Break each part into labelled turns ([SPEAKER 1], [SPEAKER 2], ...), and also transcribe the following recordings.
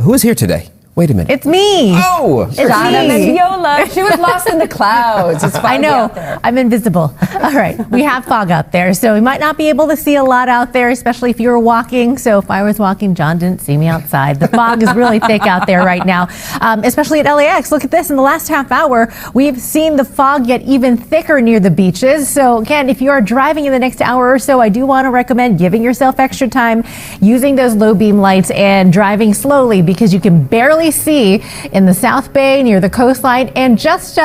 [SPEAKER 1] Who is here today? Wait a minute.
[SPEAKER 2] It's me.
[SPEAKER 1] Oh,
[SPEAKER 2] it's Shanna Mendiola. She was lost in the clouds. It's foggy. I know. Out there. I'm invisible. All right. We have fog out there, so we might not be able to see a lot out there, especially if you were walking. So if I was walking, John didn't see me outside. The fog is really thick out there right now, especially at LAX. Look at this. In the last half hour, we've seen the fog get even thicker near the beaches. So again, if you are driving in the next hour or so, I do want to recommend giving yourself extra time, using those low beam lights and driving slowly, because you can barely see in the South Bay near the coastline and just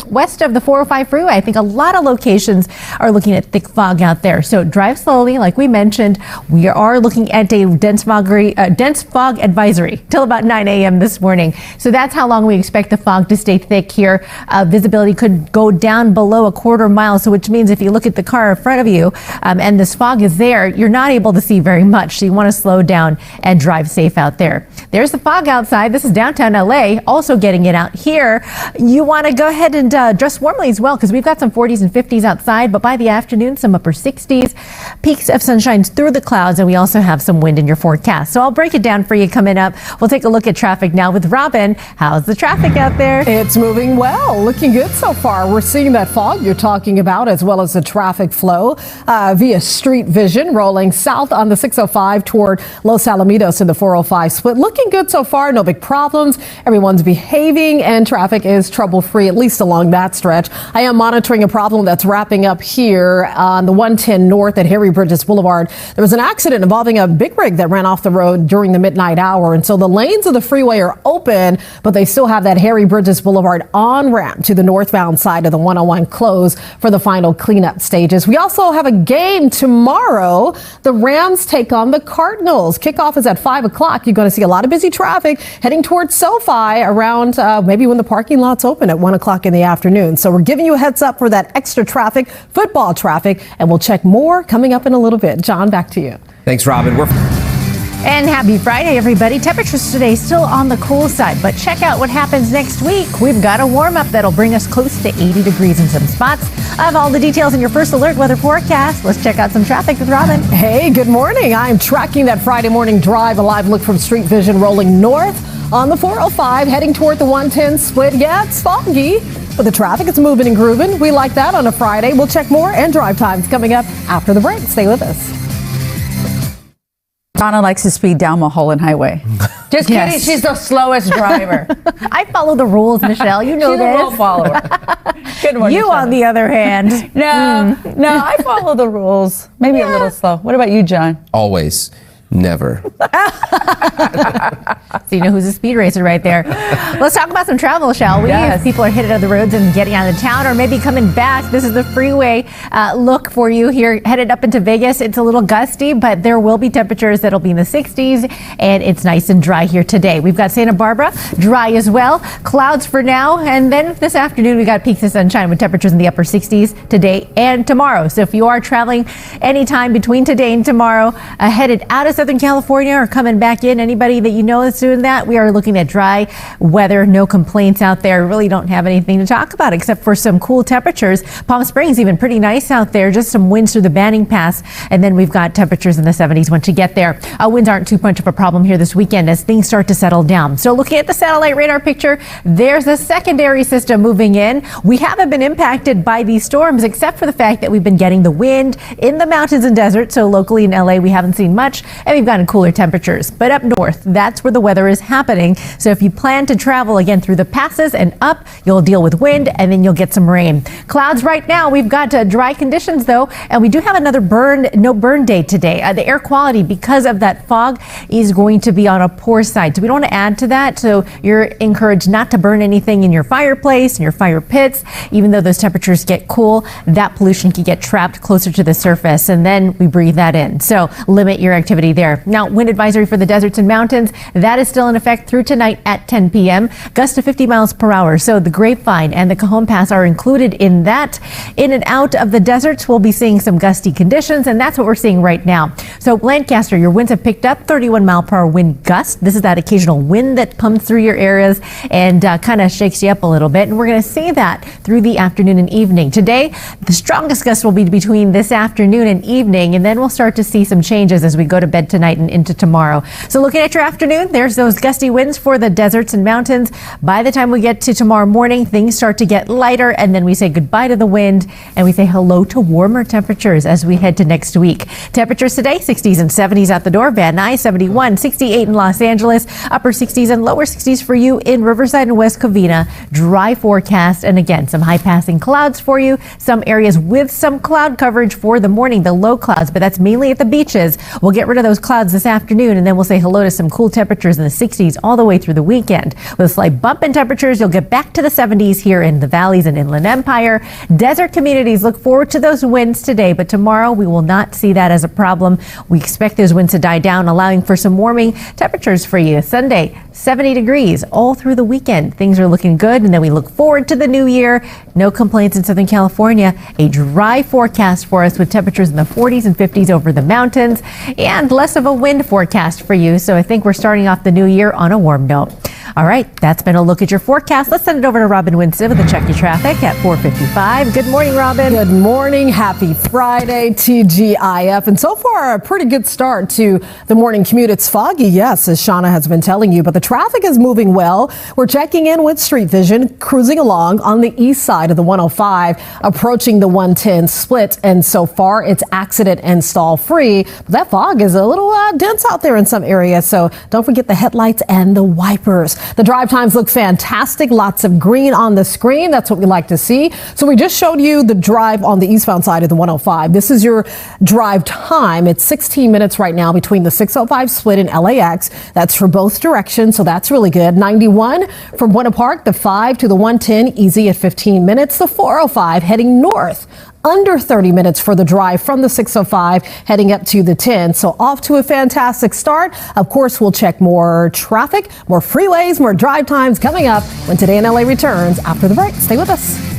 [SPEAKER 2] west of the 405 freeway. I think a lot of locations are looking at thick fog out there. So drive slowly. Like we mentioned, we are looking at a dense fog advisory till about 9 a.m. this morning. So that's how long we expect the fog to stay thick here. Visibility could go down below a quarter mile. So which means if you look at the car in front of you and this fog is there, you're not able to see very much. So you want to slow down and drive safe out there. There's the fog outside. This is downtown LA, also getting it out here. You want to go ahead and dress warmly as well, because we've got some 40s and 50s outside, but by the afternoon, some upper 60s, peaks of sunshine through the clouds, and we also have some wind in your forecast. So I'll break it down for you coming up. We'll take a look at traffic now with Robin. How's the traffic out there?
[SPEAKER 3] It's moving well, looking good so far. We're seeing that fog you're talking about, as well as the traffic flow via street vision, rolling south on the 605 toward Los Alamitos in the 405 split. Looking good so far, no big problems. Everyone's behaving and traffic is trouble-free, at least along that stretch. I am monitoring a problem that's wrapping up here on the 110 north at Harry Bridges Boulevard. There was an accident involving a big rig that ran off the road during the midnight hour, and so the lanes of the freeway are open, but they still have that Harry Bridges Boulevard on-ramp to the northbound side of the 101 closed for the final cleanup stages. We also have a game tomorrow. The Rams take on the Cardinals. Kickoff is at 5 o'clock. You're going to see a lot of busy traffic heading towards SoFi around maybe when the parking lot's open at 1 o'clock in the afternoon. So we're giving you a heads up for that extra traffic, football traffic, and we'll check more coming up in a little bit. John, back to you.
[SPEAKER 1] Thanks, Robin.
[SPEAKER 2] And happy Friday, everybody. Temperatures today still on the cool side, but check out what happens next week. We've got a warm up that'll bring us close to 80 degrees in some spots. I have all the details in your first alert weather forecast. Let's check out some traffic with Robin.
[SPEAKER 3] Hey, good morning. I'm tracking that Friday morning drive. A live look from Street Vision rolling north on the 405, heading toward the 110 split. Yeah, it's foggy, but the traffic is moving and grooving. We like that on a Friday. We'll check more and drive times coming up after the break. Stay with us.
[SPEAKER 4] Donna likes to speed down Mulholland Highway.
[SPEAKER 2] Just kidding. She's the slowest driver. I follow the rules, Michelle. You know
[SPEAKER 4] She's
[SPEAKER 2] this.
[SPEAKER 4] a rule follower. Good morning,
[SPEAKER 2] You,
[SPEAKER 4] Shanna.
[SPEAKER 2] on the other hand.
[SPEAKER 4] No, I follow the rules. Maybe a little slow. What about you, John?
[SPEAKER 1] Always. Never.
[SPEAKER 2] So you know who's a speed racer right there. Let's talk about some travel, shall we?
[SPEAKER 4] Yes.
[SPEAKER 2] If people are headed on the roads and getting out of town, or maybe coming back, this is the freeway look for you here, headed up into Vegas. It's a little gusty, but there will be temperatures that'll be in the 60s, and it's nice and dry here today. We've got Santa Barbara, dry as well. Clouds for now, and then this afternoon we got peaks of sunshine with temperatures in the upper 60s today and tomorrow. So if you are traveling anytime between today and tomorrow, headed out of Southern California or coming back in, anybody that you know that's doing that, we are looking at dry weather, no complaints out there. Really don't have anything to talk about except for some cool temperatures. Palm Springs even pretty nice out there, just some winds through the Banning Pass, and then we've got temperatures in the 70s once you get there. Winds aren't too much of a problem here this weekend as things start to settle down. So looking at the satellite radar picture, there's a secondary system moving in. We haven't been impacted by these storms except for the fact that we've been getting the wind in the mountains and desert. So locally in LA we haven't seen much, and we've gotten cooler temperatures. But up north, that's where the weather is happening. So if you plan to travel again through the passes and up, you'll deal with wind and then you'll get some rain. Clouds right now. We've got dry conditions though, and we do have another no burn day today. The air quality, because of that fog, is going to be on a poor side. So we don't want to add to that. So you're encouraged not to burn anything in your fireplace, in your fire pits. Even though those temperatures get cool, that pollution can get trapped closer to the surface, and then we breathe that in. So limit your activity there. Now, wind advisory for the deserts and mountains, that is still in effect through tonight at 10 p.m. Gusts to 50 miles per hour. So the Grapevine and the Cajon Pass are included in that. In and out of the deserts, we'll be seeing some gusty conditions, and that's what we're seeing right now. So Lancaster, your winds have picked up 31 mile per hour wind gust. This is that occasional wind that comes through your areas and kind of shakes you up a little bit. And we're going to see that through the afternoon and evening. Today, the strongest gust will be between this afternoon and evening, and then we'll start to see some changes as we go to bed ahead tonight and into tomorrow. So looking at your afternoon, there's those gusty winds for the deserts and mountains. By the time we get to tomorrow morning, things start to get lighter, and then we say goodbye to the wind and we say hello to warmer temperatures as we head to next week. Temperatures today, 60s and 70s out the door. Van Nuys, 71, 68 in Los Angeles, upper 60s and lower 60s for you in Riverside and West Covina. Dry forecast, and again, some high passing clouds for you. Some areas with some cloud coverage for the morning, the low clouds, but that's mainly at the beaches. We'll get rid of those clouds this afternoon, and then we'll say hello to some cool temperatures in the 60s all the way through the weekend. With a slight bump in temperatures, you'll get back to the 70s here in the valleys and Inland Empire. Desert communities look forward to those winds today, but tomorrow we will not see that as a problem. We expect those winds to die down, allowing for some warming temperatures for you. Sunday, 70 degrees all through the weekend. Things are looking good, and then we look forward to the new year. No complaints in Southern California. A dry forecast for us with temperatures in the 40s and 50s over the mountains, and less of a wind forecast for you. So I think we're starting off the new year on a warm note. All right, that's been a look at your forecast. Let's send it over to Robin Winston with a check your traffic at 4:55. Good morning, Robin.
[SPEAKER 3] Good morning. Happy Friday, TGIF. And so far, a pretty good start to the morning commute. It's foggy, yes, as Shanna has been telling you, but the traffic is moving well. We're checking in with Street Vision, cruising along on the east side of the 105, approaching the 110 split. And so far, it's accident and stall free. But that fog is a little dense out there in some areas, so don't forget the headlights and the wipers. The drive times look fantastic. Lots of green on the screen. That's what we like to see. So we just showed you the drive on the eastbound side of the 105. This is your drive time. It's 16 minutes right now between the 605 split and LAX. That's for both directions, so that's really good. 91 from Buena Park, the 5 to the 110, easy at 15 minutes. The 405 heading north, under 30 minutes for the drive from the 605 heading up to the 10. So off to a fantastic start. Of course, we'll check more traffic, more freeways, more drive times coming up when Today in LA returns after the break. Stay with us.